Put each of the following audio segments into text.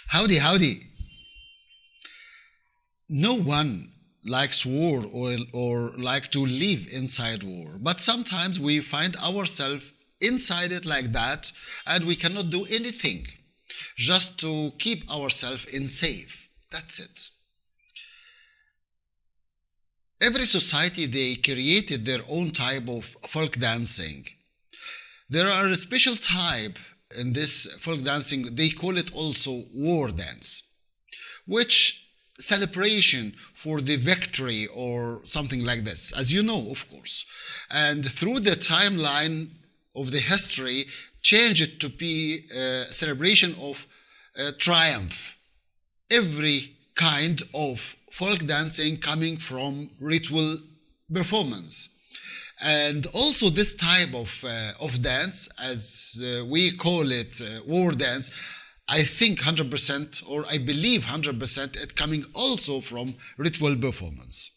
Howdy, howdy. No one likes war or like to live inside war, but sometimes we find ourselves inside it like that and we cannot do anything just to keep ourselves in safe. That's it. Every society they created their own type of folk dancing. There are a special type in this folk dancing, they call it also war dance, which celebration for the victory or something like this, as you know, of course. And through the timeline of the history, change it to be a celebration of triumph. Every kind of folk dancing coming from ritual performance. And also this type of dance, as we call it war dance, I think 100% or I believe 100% it coming also from ritual performance.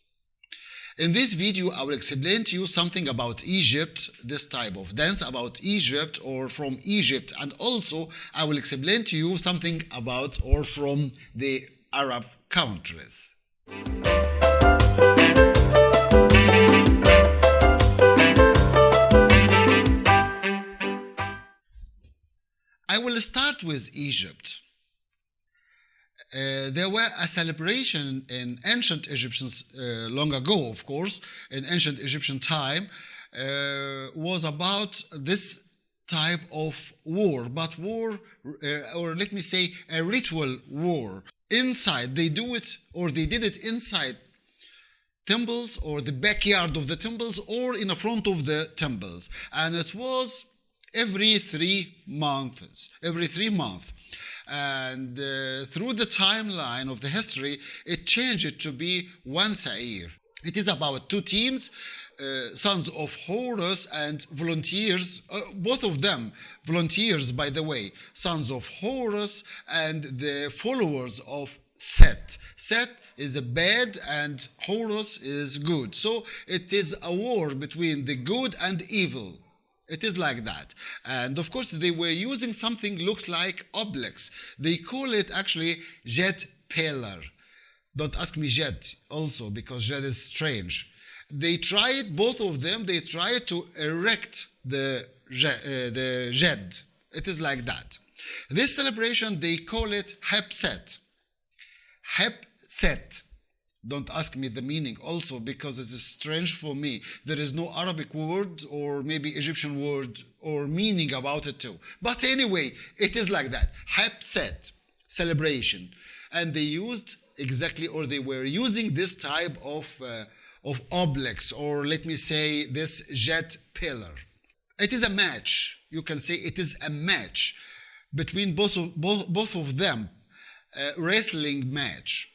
In this video, I will explain to you something about Egypt, this type of dance about Egypt or from Egypt, and also I will explain to you something about or from the Arab countries. I will start with Egypt. There were a celebration in ancient Egyptians long ago, of course, in ancient Egyptian time, was about this type of war, but war, or let me say a ritual war. Inside, they do it, or they did it inside temples or the backyard of the temples or in the front of the temples. And it was every 3 months. And through the timeline of the history, it changed to be once a year. It is about 2 teams, sons of Horus and volunteers, both of them volunteers, by the way, sons of Horus and the followers of Set. Set is a bad and Horus is good. So it is a war between the good and evil. It is like that. And of course, they were using something looks like obelisk. They call it actually jet pillar. Don't ask me jet also, because jet is strange. They tried, both of them, they tried to erect the jet. It is like that. This celebration, they call it Heb Sed. Heb Sed. Don't ask me the meaning also, because it is strange for me. There is no Arabic word or maybe Egyptian word or meaning about it too. But anyway, it is like that. Heb Sed, celebration. And they used exactly, or they were using this type of obelisk, or let me say this jet pillar. It is a match. You can say it is a match between both of them, a wrestling match.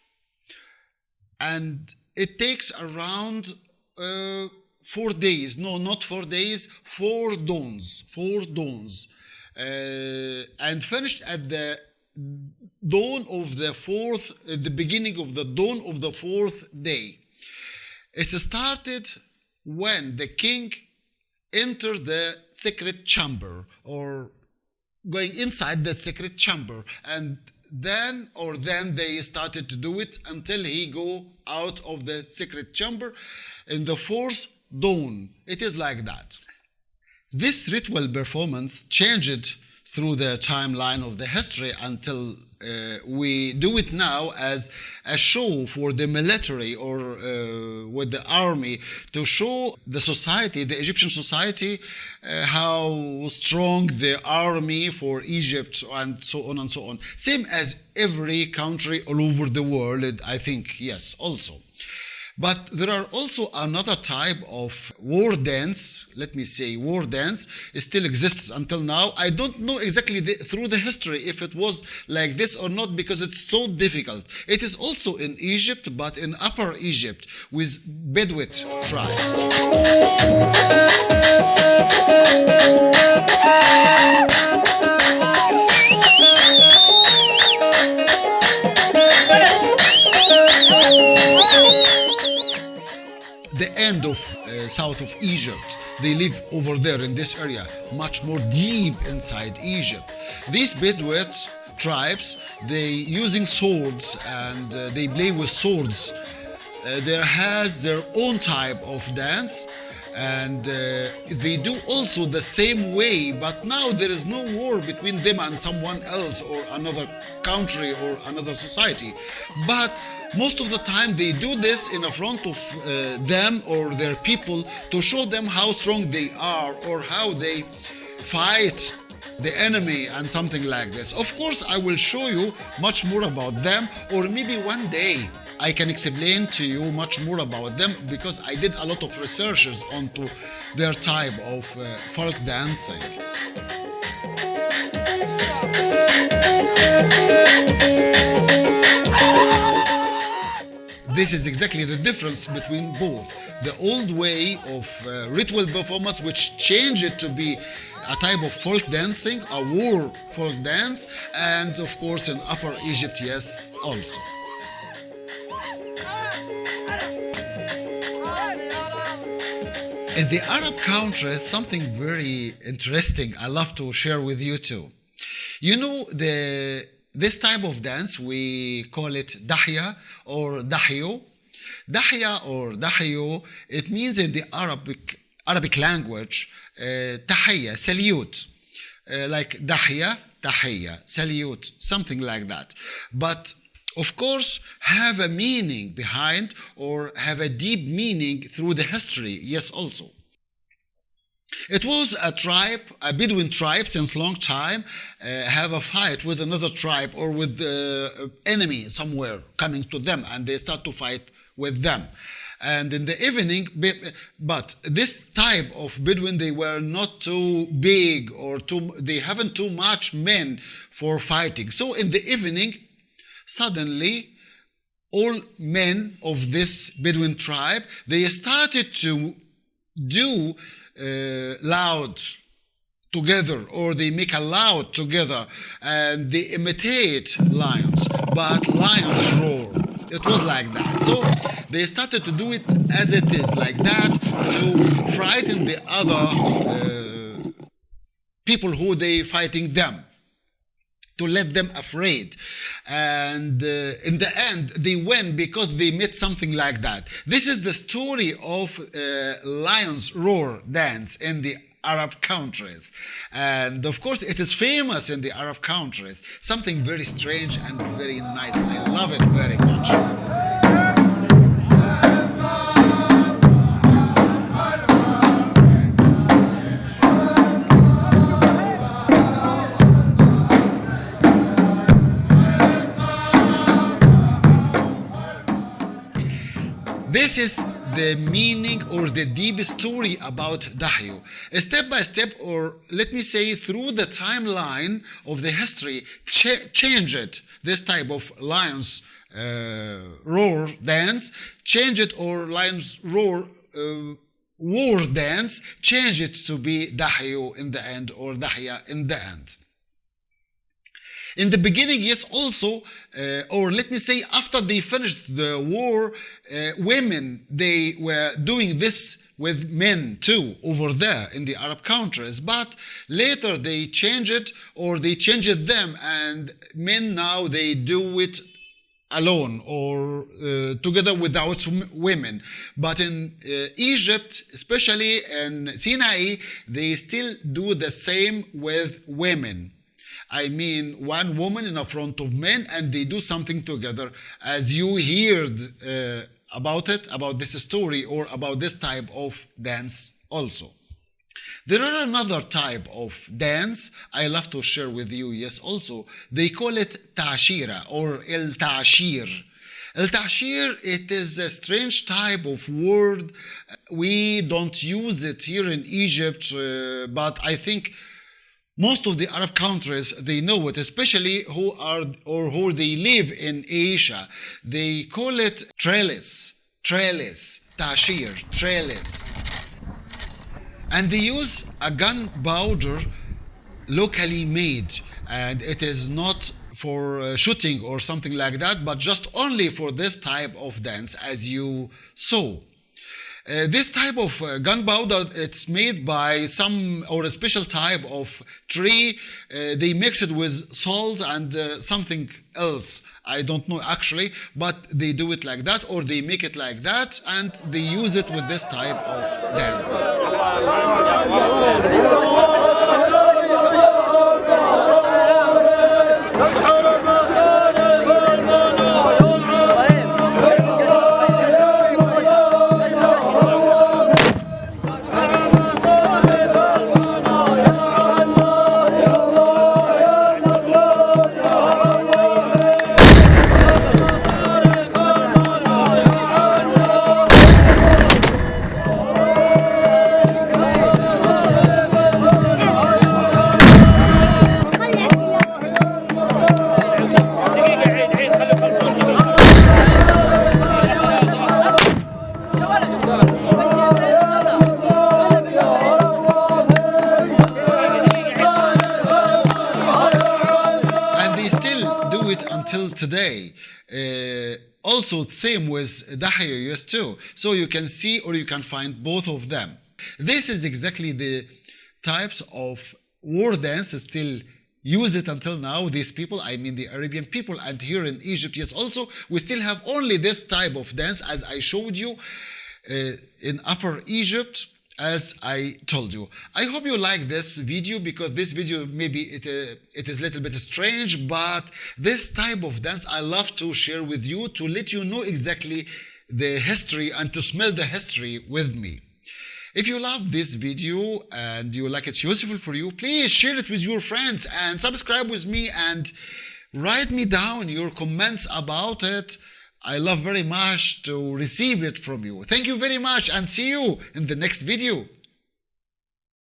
And it takes around 4 days. No, not 4 days, 4 dawns. 4 dawns. And finished at the dawn of the 4th, the beginning of the dawn of the 4th day. It started when the king entered the secret chamber, or going inside the secret chamber, and then they started to do it until he go out of the secret chamber in the 4th dawn. It is like that. This ritual performance changed through the timeline of the history until we do it now as a show for the military or with the army to show the society, the Egyptian society, how strong the army for Egypt and so on and so on. Same as every country all over the world, I think, yes, also. But there are also another type of war dance, let me say war dance, it still exists until now. I don't know exactly through the history if it was like this or not, because it's so difficult. It is also in Egypt, but in Upper Egypt with Bedwet tribes. The end of south of Egypt, they live over there in this area, much more deep inside Egypt. These Bedouins tribes, they using swords and they play with swords. There has their own type of dance, and they do also the same way, but now there is no war between them and someone else or another country or another society. But most of the time they do this in the front of them or their people to show them how strong they are or how they fight the enemy and something like this. Of course, I will show you much more about them, or maybe one day I can explain to you much more about them, because I did a lot of researches onto their type of folk dancing. This is exactly the difference between both. The old way of ritual performance, which changed it to be a type of folk dancing, a war folk dance, and of course in Upper Egypt, yes, also. In the Arab countries, something very interesting I love to share with you too. You know, this type of dance, we call it dahya or dahyo. Dahya or dahyo, it means in the Arabic language, tahiyya, salute. Like dahya, tahiyya, salute, something like that. But of course, have a meaning behind, or have a deep meaning through the history, yes, also. It was a tribe, a Bedouin tribe, since long time, have a fight with another tribe or with the enemy somewhere coming to them, and they start to fight with them. And in the evening, but this type of Bedouin, they were not too big or they haven't too much men for fighting. So in the evening, suddenly, all men of this Bedouin tribe, they started to do loud together, or they make a loud together, and they imitate lions, but lions roar. It was like that. So they started to do it as it is, like that, to frighten the other people who they fighting them, to let them afraid. And in the end, they win because they made something like that. This is the story of lion's roar dance in the Arab countries. And of course, it is famous in the Arab countries. Something very strange and very nice. I love it very much. This is the meaning or the deep story about Dahyo. Step by step, or let me say through the timeline of the history, changed this type of lion's roar dance, change it, or lion's roar war dance, change it to be Dahyo in the end, or Dahya in the end. In the beginning, yes, also, or let me say after they finished the war, women, they were doing this with men too over there in the Arab countries, but later they changed it, or they changed them, and men now they do it alone or together without women. But in Egypt, especially in Sinai, they still do the same with women. I mean, one woman in front of men, and they do something together, as you heard about it, about this story, or about this type of dance also. There are another type of dance I love to share with you, yes, also. They call it ta'shira, or el-ta'shir. El-ta'shir, it is a strange type of word. We don't use it here in Egypt, but I think most of the Arab countries, they know it, especially who they live in Asia. They call it trellis, ta'shir, trellis. And they use a gunpowder locally made, and it is not for shooting or something like that, but just only for this type of dance, as you saw. This type of gunpowder, it's made by some or a special type of tree. They mix it with salt and something else. I don't know actually, but they do it like that, or they make it like that, and they use it with this type of dance. Until today. Also same with Dahiyas too. So you can see or you can find both of them. This is exactly the types of war dance still use it until now. These people, I mean the Arabian people, and here in Egypt, yes, also we still have only this type of dance as I showed you in Upper Egypt, as I told you. I hope you like this video, because this video maybe it is a little bit strange, but this type of dance I love to share with you to let you know exactly the history and to smell the history with me. If you love this video and you like it's useful for you, please share it with your friends and subscribe with me and write me down your comments about it. I love very much to receive it from you. Thank you very much and see you in the next video.